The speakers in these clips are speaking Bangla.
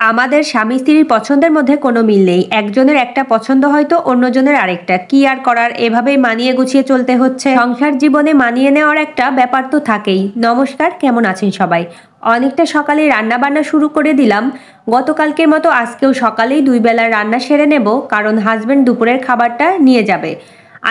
আমাদের স্বামী স্ত্রীর পছন্দের মধ্যে কোনো মিল নেই। একজনের একটা পছন্দ হয়তো অন্যজনের আরেকটা। কি আর করার, এভাবেই মানিয়ে গুছিয়ে চলতে হচ্ছে। সংসার জীবনে মানিয়ে নেওয়ার একটা ব্যাপার তো থাকেই। নমস্কার, কেমন আছেন সবাই? অনেকটা সকালে রান্না বান্না শুরু করে দিলাম। গতকালকের মতো আজকেও সকালেই 2 বেলার রান্না সেরে নেব, কারণ হাজবেন্ড দুপুরের খাবারটা নিয়ে যাবে।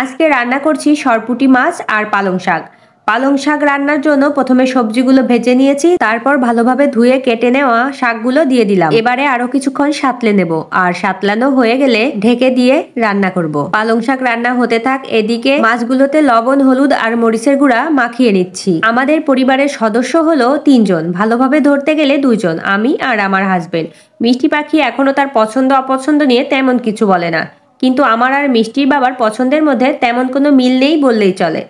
আজকে রান্না করছি সরপুঁটি মাছ আর পালং শাক। পালং শাক রান্নার জন্য প্রথমে সবজিগুলো ভেজে নিয়েছি, তারপর ভালোভাবে ধুয়ে কেটে নেওয়া শাকগুলো দিয়ে দিলাম। এবারে আরো কিছুক্ষণ সাঁতলে নেব, আর সাঁতলানো হয়ে গেলে ঢেকে দিয়ে রান্না করব। পালং শাক রান্না হতে থাক, এদিকে মাছগুলোতে লবণ, হলুদ আর মরিচের গুঁড়া মাখিয়ে নিচ্ছি। আমাদের পরিবারের সদস্য হলো 3 জন, ভালোভাবে ধরতে গেলে 2 জন, আমি আর আমার হাজবেন্ড। মিষ্টি পাখি এখনো তার পছন্দ অপছন্দ নিয়ে তেমন কিছু বলে না, কিন্তু আমার আর মিষ্টির বাবার পছন্দের মধ্যে তেমন কোনো মিল নেই বললেই চলে।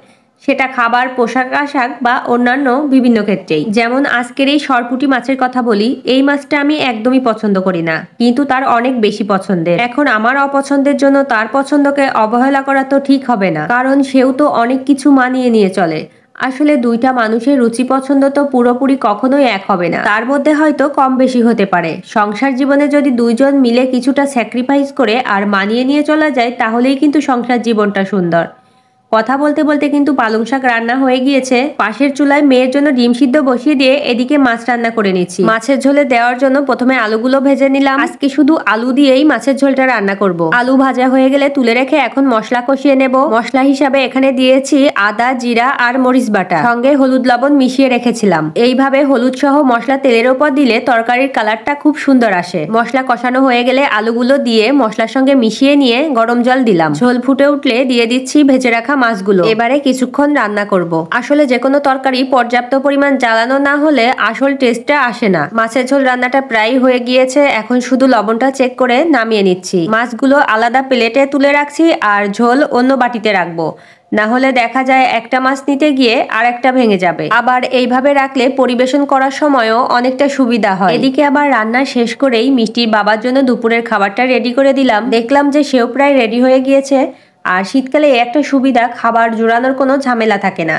সেটা খাবার, পোশাক আশাক বা অন্যান্য বিভিন্ন ক্ষেত্রেই। যেমন আজকের এই সরপুঁটি মাছের কথা বলি, এই মাছটা আমি একদমই পছন্দ করি না, কিন্তু তার অনেক বেশি পছন্দের। এখন আমার অপছন্দের জন্য তার পছন্দকে অবহেলা করা তো ঠিক হবে না, কারণ সেও তো অনেক কিছু মানিয়ে নিয়ে চলে। আসলে দুইটা মানুষের রুচি পছন্দ তো পুরোপুরি কখনোই এক হবে না, তার মধ্যে হয়তো কম বেশি হতে পারে। সংসার জীবনে যদি 2 জন মিলে কিছুটা স্যাক্রিফাইস করে আর মানিয়ে নিয়ে চলা যায়, তাহলেই কিন্তু সংসার জীবনটা সুন্দর। কথা বলতে বলতে কিন্তু পালং শাক রান্না হয়ে গিয়েছে। পাশের চুলায় মেয়ের জন্য ডিম সিদ্ধ বসিয়ে দিয়ে এদিকে মাছ রান্না করে নিচ্ছি। মাছের ঝোলে দেওয়ার জন্য প্রথমে আলুগুলো ভেজে নিলাম। আজকে শুধু আলু দিয়েই মাছের ঝোলটা রান্না করব। আলু ভাজা হয়ে গেলে তুলে রেখে এখন মশলা কষিয়ে নেব। মশলা হিসাবে এখানে দিয়েছি আদা, জিরা আর মরিচ বাটা, সঙ্গে হলুদ লবণ মিশিয়ে রেখেছিলাম। এইভাবে হলুদ সহ মশলা তেলের ওপর দিলে তরকারির কালারটা খুব সুন্দর আসে। মশলা কষানো হয়ে গেলে আলুগুলো দিয়ে মশলার সঙ্গে মিশিয়ে নিয়ে গরম জল দিলাম। ঝোল ফুটে উঠলে দিয়ে দিচ্ছি ভেজে রাখা মাছগুলো। এবারে কিছুক্ষণ রান্না করব। আসলে যে কোনো তরকারি পর্যাপ্ত পরিমাণ জ্বালানো না হলে আসল টেস্টটা আসে না। মাছের ঝোল রান্নাটা প্রায় হয়ে গিয়েছে, এখন শুধু লবণটা চেক করে নামিয়ে নিচ্ছি। মাছগুলো আলাদা প্লেটে তুলে রাখছি আর ঝোল অন্য বাটিতে রাখবো, না হলে দেখা যায় একটা মাছ নিতে গিয়ে আর একটা ভেঙে যাবে। আবার এইভাবে রাখলে পরিবেশন করার সময়ও অনেকটা সুবিধা হয়। এদিকে আবার রান্না শেষ করেই মিষ্টির বাবার জন্য দুপুরের খাবারটা রেডি করে দিলাম। দেখলাম যে সেও প্রায় রেডি হয়ে গিয়েছে। আর শীতকালে একটা সুবিধা, খাবার জোড়ানোর কোনো ঝামেলা থাকে না।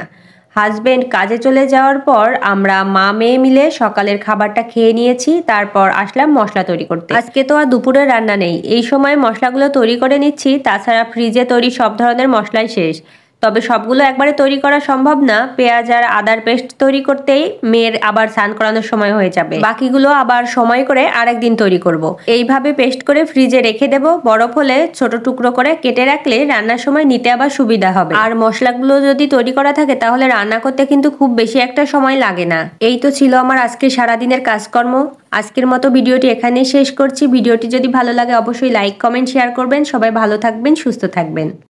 হাজবেন্ড কাজে চলে যাওয়ার পর আমরা মা মেয়ে মিলে সকালের খাবারটা খেয়ে নিয়েছি, তারপর আসলাম মশলা তৈরি করতে। আজকে তো আর দুপুরের রান্না নেই, এই সময় মশলাগুলো তৈরি করে নিচ্ছি। তাছাড়া ফ্রিজে তৈরি সব ধরনের মশলাই শেষ, তবে সবগুলো একবারে তৈরি করা সম্ভব না। পেঁয়াজ আর আদার পেস্ট তৈরি করতেই মেয়ের আবার স্নান করানোর সময় হয়ে যাবে, বাকিগুলো আবার সময় করে আরেকদিন তৈরি করব। এইভাবে পেস্ট করে ফ্রিজে রেখে দেব। বরফ হলে ছোট টুকরো করে কেটে রাখলে রান্নার সময় নিতে আবার সুবিধা হবে। আর মশলাগুলো যদি তৈরি করা থাকে তাহলে রান্না করতে কিন্তু খুব বেশি একটা সময় লাগে না। এই তো ছিল আমার আজকে সারাদিনের কাজকর্ম। আজকের মতো ভিডিওটি এখানেই শেষ করছি। ভিডিওটি যদি ভালো লাগে অবশ্যই লাইক, কমেন্ট, শেয়ার করবেন। সবাই ভালো থাকবেন, সুস্থ থাকবেন।